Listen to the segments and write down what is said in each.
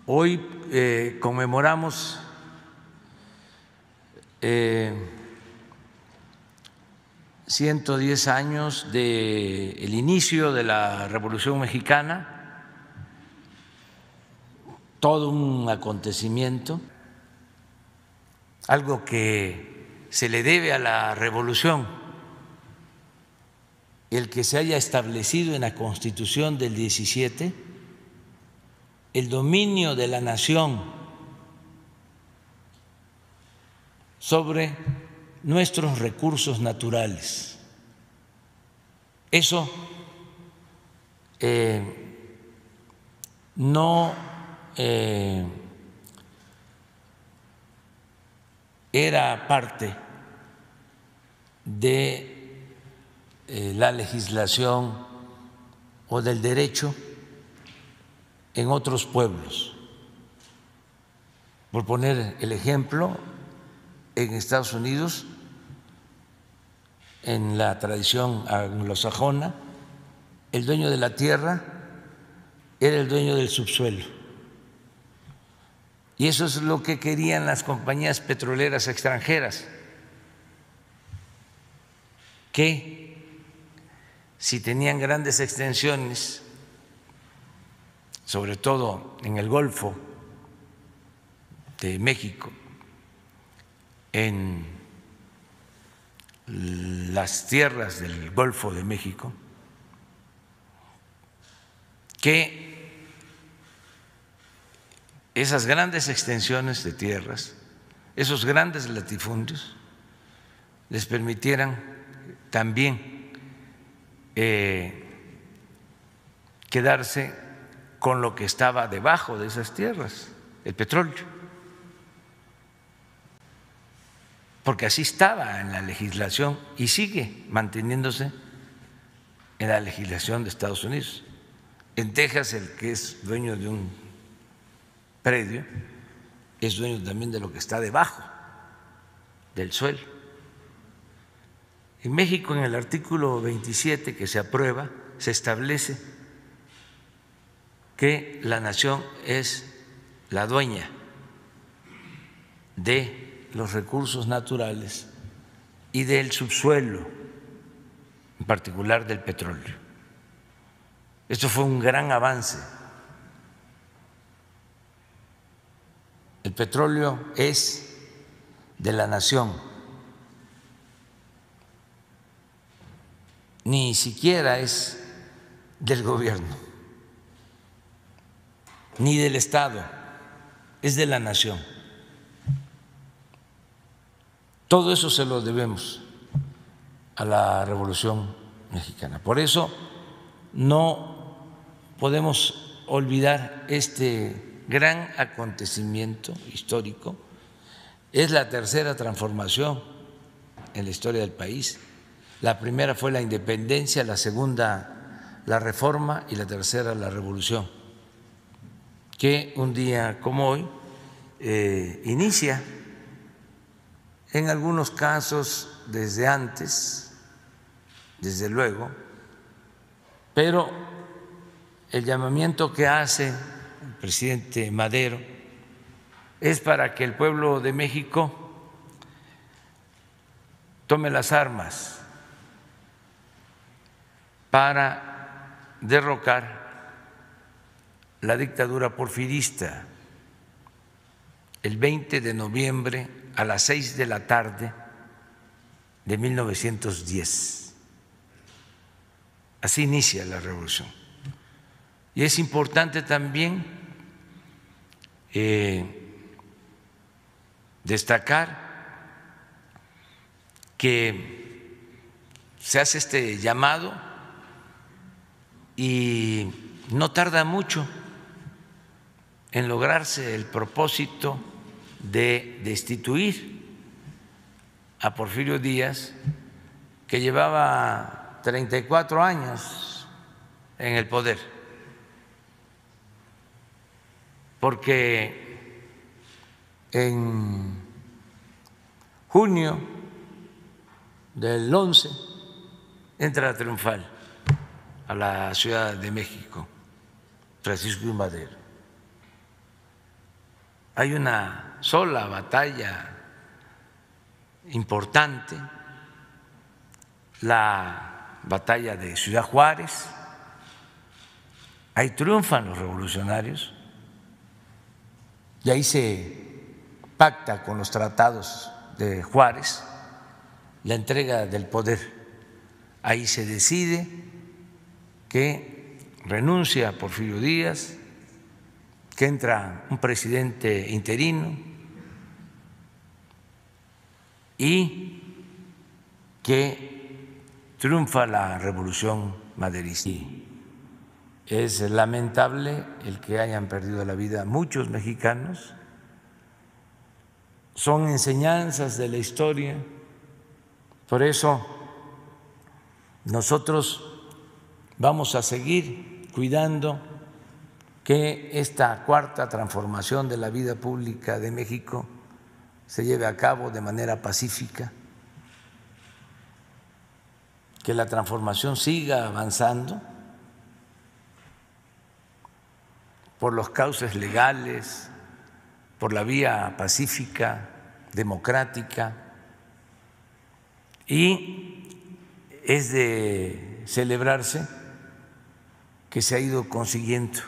Hoy conmemoramos 110 años del inicio de la Revolución Mexicana, todo un acontecimiento, algo que se le debe a la Revolución, el que se haya establecido en la Constitución del 17 el dominio de la nación sobre nuestros recursos naturales. Eso no era parte de la legislación o del derecho en otros pueblos. Por poner el ejemplo, en Estados Unidos, en la tradición anglosajona, el dueño de la tierra era el dueño del subsuelo. Y eso es lo que querían las compañías petroleras extranjeras, que si tenían grandes extensiones, sobre todo en el Golfo de México, en las tierras del Golfo de México, que esas grandes extensiones de tierras, esos grandes latifundios, les permitieran también quedarse con lo que estaba debajo de esas tierras, el petróleo, porque así estaba en la legislación y sigue manteniéndose en la legislación de Estados Unidos. En Texas, el que es dueño de un predio es dueño también de lo que está debajo del suelo. En México, en el artículo 27 que se aprueba, se establece que la nación es la dueña de los recursos naturales y del subsuelo, en particular del petróleo. Esto fue un gran avance. El petróleo es de la nación, ni siquiera es del gobierno ni del Estado, es de la nación. Todo eso se lo debemos a la Revolución Mexicana. Por eso no podemos olvidar este gran acontecimiento histórico. Es la tercera transformación en la historia del país. La primera fue la independencia, la segunda la reforma y la tercera la revolución, que un día como hoy inicia, en algunos casos desde antes, desde luego, pero el llamamiento que hace el presidente Madero es para que el pueblo de México tome las armas para derrocar la dictadura porfirista el 20 de noviembre a las 6 de la tarde de 1910. Así inicia la revolución. Y es importante también destacar que se hace este llamado y no tarda mucho en lograrse el propósito de destituir a Porfirio Díaz, que llevaba 34 años en el poder, porque en junio del 11 entra triunfal a la Ciudad de México Francisco I. Madero. hay una sola batalla importante, la batalla de Ciudad Juárez. Ahí triunfan los revolucionarios y ahí se pacta con los tratados de Juárez la entrega del poder. Ahí se decide que renuncia Porfirio Díaz, que entra un presidente interino y que triunfa la revolución maderista. Es lamentable el que hayan perdido la vida muchos mexicanos. Son enseñanzas de la historia. Por eso nosotros vamos a seguir cuidando que esta cuarta transformación de la vida pública de México se lleve a cabo de manera pacífica, que la transformación siga avanzando por los cauces legales, por la vía pacífica, democrática, y es de celebrarse que se ha ido consiguiendo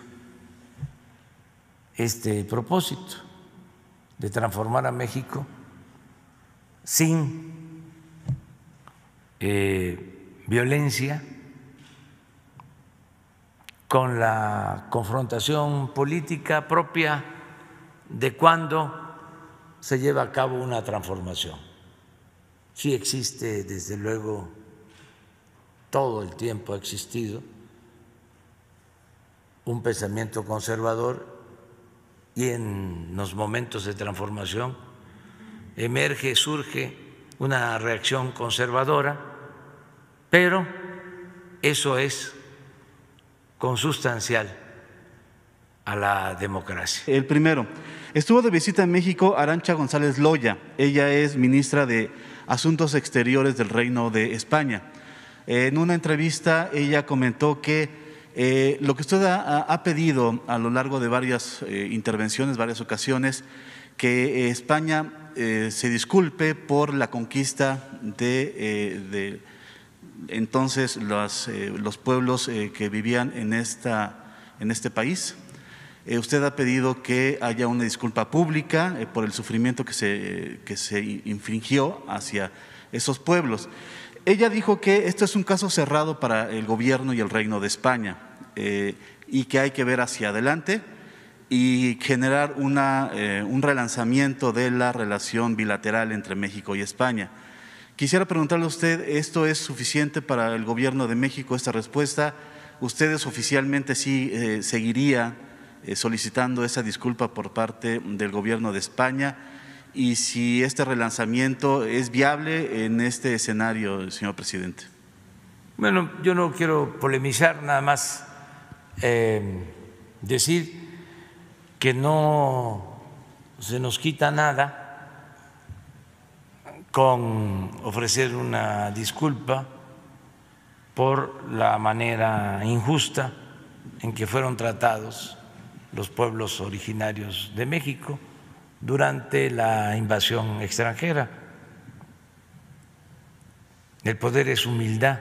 este propósito de transformar a México sin violencia, con la confrontación política propia de cuando se lleva a cabo una transformación. Sí existe, desde luego, todo el tiempo ha existido un pensamiento conservador y en los momentos de transformación emerge, surge una reacción conservadora, pero eso es consustancial a la democracia. El primero, estuvo de visita en México Arantxa González Loya. Ella es ministra de Asuntos Exteriores del Reino de España. En una entrevista ella comentó que lo que usted ha pedido a lo largo de varias intervenciones, varias ocasiones, que España se disculpe por la conquista de entonces los pueblos que vivían en este país. Usted ha pedido que haya una disculpa pública por el sufrimiento que se infringió hacia esos pueblos. Ella dijo que esto es un caso cerrado para el gobierno y el Reino de España y que hay que ver hacia adelante y generar un relanzamiento de la relación bilateral entre México y España. Quisiera preguntarle a usted, ¿esto es suficiente para el gobierno de México, esta respuesta? ¿Ustedes oficialmente sí seguiría solicitando esa disculpa por parte del gobierno de España? Y si este relanzamiento es viable en este escenario, señor presidente. Bueno, yo no quiero polemizar, nada más decir que no se nos quita nada con ofrecer una disculpa por la manera injusta en que fueron tratados los pueblos originarios de México durante la invasión extranjera. El poder es humildad,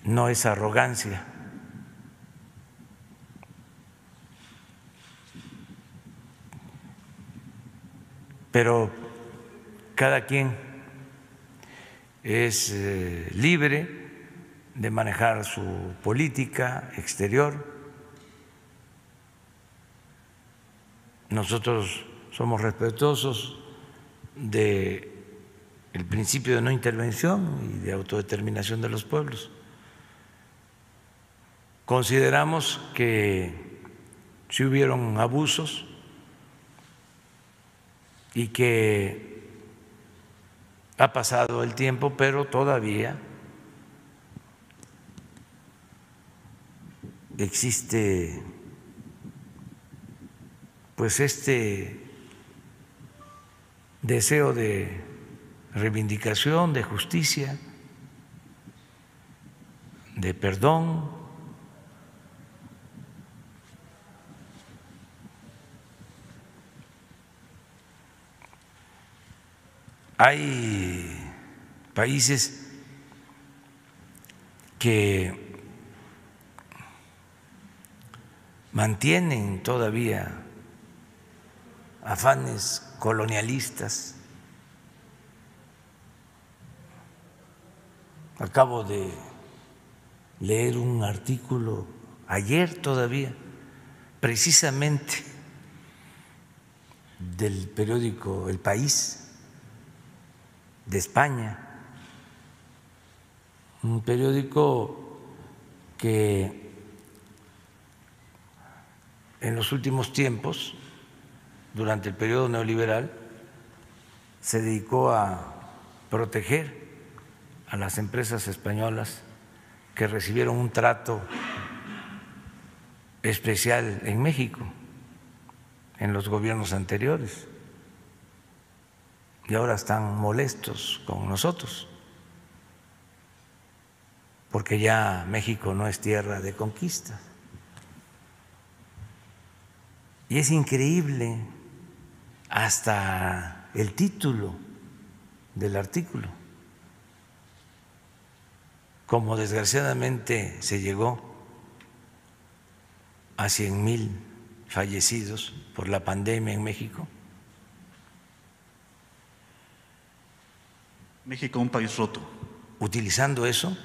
no es arrogancia. Pero cada quien es libre de manejar su política exterior. Nosotros somos respetuosos del principio de no intervención y de autodeterminación de los pueblos. Consideramos que sí hubieron abusos y que ha pasado el tiempo, pero todavía existe pues este deseo de reivindicación, de justicia, de perdón. Hay países que mantienen todavía afanes colonialistas. Acabo de leer un artículo ayer todavía, precisamente del periódico El País de España, un periódico que en los últimos tiempos, durante el periodo neoliberal, se dedicó a proteger a las empresas españolas que recibieron un trato especial en México, en los gobiernos anteriores, y ahora están molestos con nosotros, porque ya México no es tierra de conquista. Y es increíble hasta el título del artículo. Como desgraciadamente se llegó a 100,000 fallecidos por la pandemia en México. México, un país roto. Utilizando eso,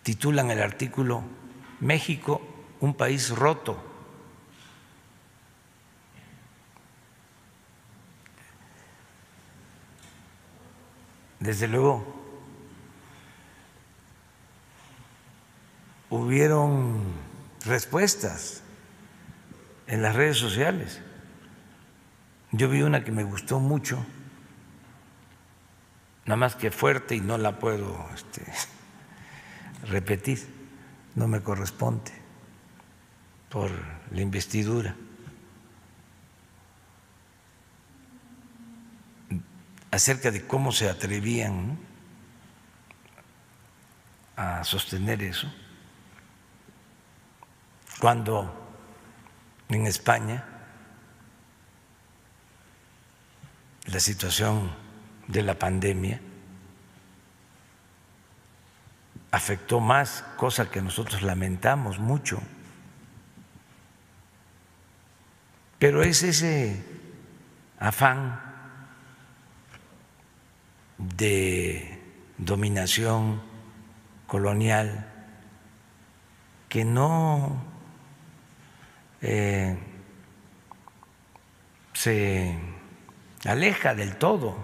titulan el artículo México, un país roto. Desde luego, hubieron respuestas en las redes sociales. Yo vi una que me gustó mucho, nada más que fuerte y no la puedo repetir, no me corresponde por la investidura. Acerca de cómo se atrevían, ¿no?, a sostener eso, cuando en España la situación de la pandemia afectó más, cosa que nosotros lamentamos mucho, pero es ese afán de dominación colonial que no se aleja del todo,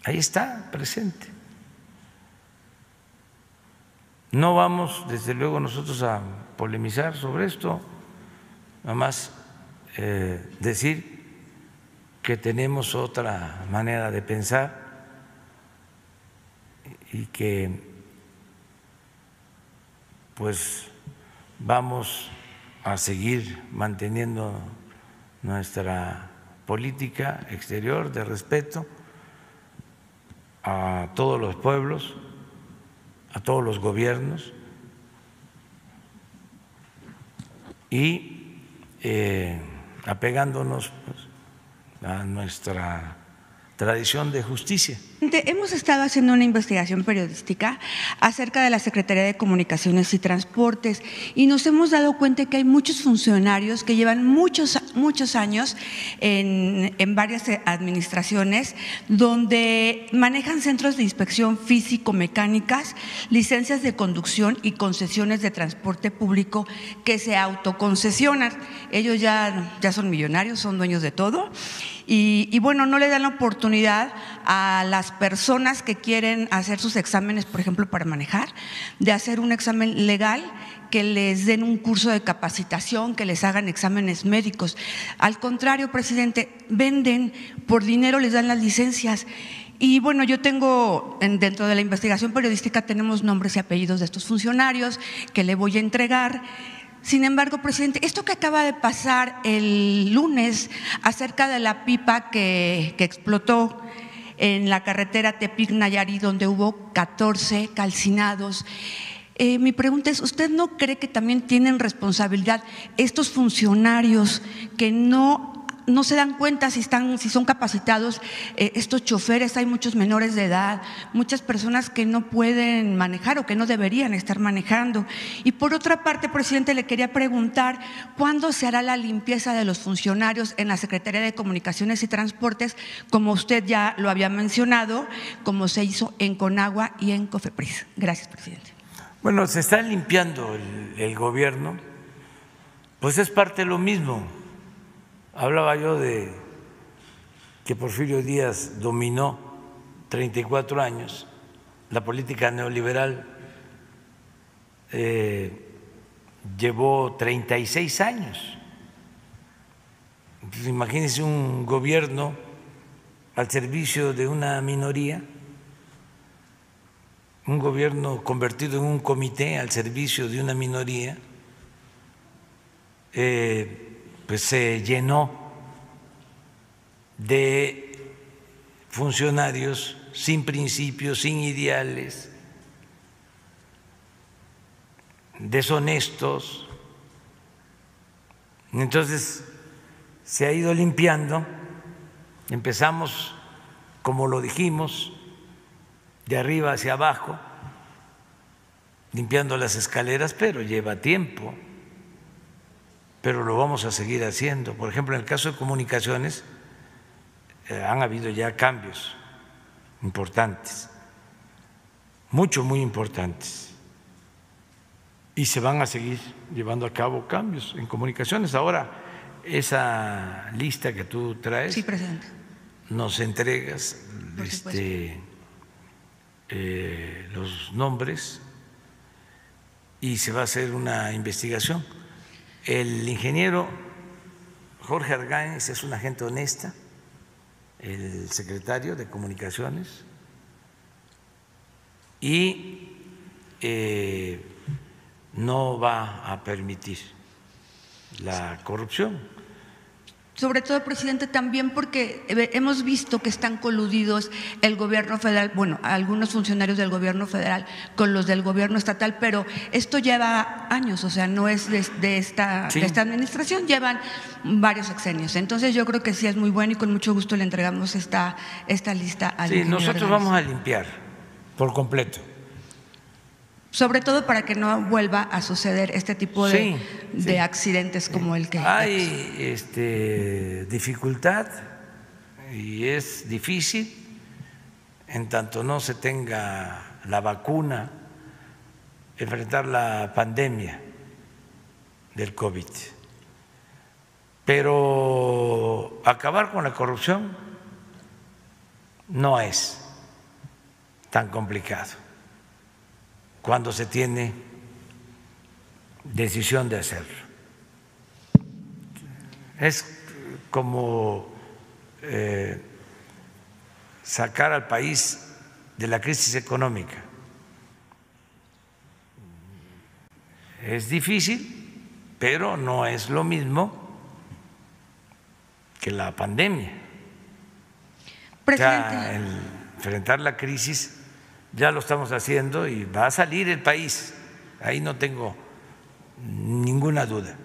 ahí está presente. No vamos, desde luego, nosotros a polemizar sobre esto, nada más decir que tenemos otra manera de pensar y que pues vamos a seguir manteniendo nuestra política exterior de respeto a todos los pueblos, a todos los gobiernos y apegándonos pues a nuestra tradición de justicia. Hemos estado haciendo una investigación periodística acerca de la Secretaría de Comunicaciones y Transportes y nos hemos dado cuenta que hay muchos funcionarios que llevan muchos años en varias administraciones donde manejan centros de inspección físico-mecánicas, licencias de conducción y concesiones de transporte público que se autoconcesionan. Ellos ya son millonarios, son dueños de todo. Y bueno, no le dan la oportunidad a las personas que quieren hacer sus exámenes, por ejemplo, para manejar, de hacer un examen legal, que les den un curso de capacitación, que les hagan exámenes médicos. Al contrario, presidente, venden, por dinero les dan las licencias. Y bueno, yo tengo, dentro de la investigación periodística tenemos nombres y apellidos de estos funcionarios que le voy a entregar. Sin embargo, presidente, esto que acaba de pasar el lunes acerca de la pipa que explotó en la carretera Tepic-Nayarit, donde hubo 14 calcinados, mi pregunta es, ¿usted no cree que también tienen responsabilidad estos funcionarios que no no se dan cuenta si son capacitados estos choferes. Hay muchos menores de edad, muchas personas que no pueden manejar o que no deberían estar manejando. Y por otra parte, presidente, le quería preguntar ¿cuándo se hará la limpieza de los funcionarios en la Secretaría de Comunicaciones y Transportes, como usted ya lo había mencionado, como se hizo en Conagua y en Cofepris? Gracias, presidente. Bueno, se está limpiando el gobierno, pues es parte de lo mismo. Hablaba yo de que Porfirio Díaz dominó 34 años, la política neoliberal llevó 36 años. Entonces, imagínense un gobierno al servicio de una minoría, un gobierno convertido en un comité al servicio de una minoría, pues se llenó de funcionarios sin principios, sin ideales, deshonestos. Entonces se ha ido limpiando. Empezamos, como lo dijimos, de arriba hacia abajo, limpiando las escaleras, pero lleva tiempo. Pero lo vamos a seguir haciendo. Por ejemplo, en el caso de comunicaciones, han habido ya cambios importantes, muy importantes, y se van a seguir llevando a cabo cambios en comunicaciones. Ahora, esa lista que tú traes, sí, presidente, nos entregas los nombres y se va a hacer una investigación. El ingeniero Jorge Argáñez es una gente honesta, el secretario de Comunicaciones, y no va a permitir la corrupción. Sobre todo, presidente, también porque hemos visto que están coludidos el gobierno federal, bueno, algunos funcionarios del gobierno federal con los del gobierno estatal, pero esto lleva años, o sea, no es de esta administración, llevan varios sexenios. Entonces yo creo que sí es muy bueno y con mucho gusto le entregamos esta lista al ingeniero nosotros Argáñez. Vamos a limpiar por completo. Sobre todo para que no vuelva a suceder este tipo de accidentes como el que… Hay dificultad y es difícil en tanto no se tenga la vacuna, enfrentar la pandemia del COVID. Pero acabar con la corrupción no es tan complicado cuando se tiene decisión de hacerlo. Es como sacar al país de la crisis económica. Es difícil, pero no es lo mismo que la pandemia. Presidente. El enfrentar la crisis ya lo estamos haciendo y va a salir el país, ahí no tengo ninguna duda.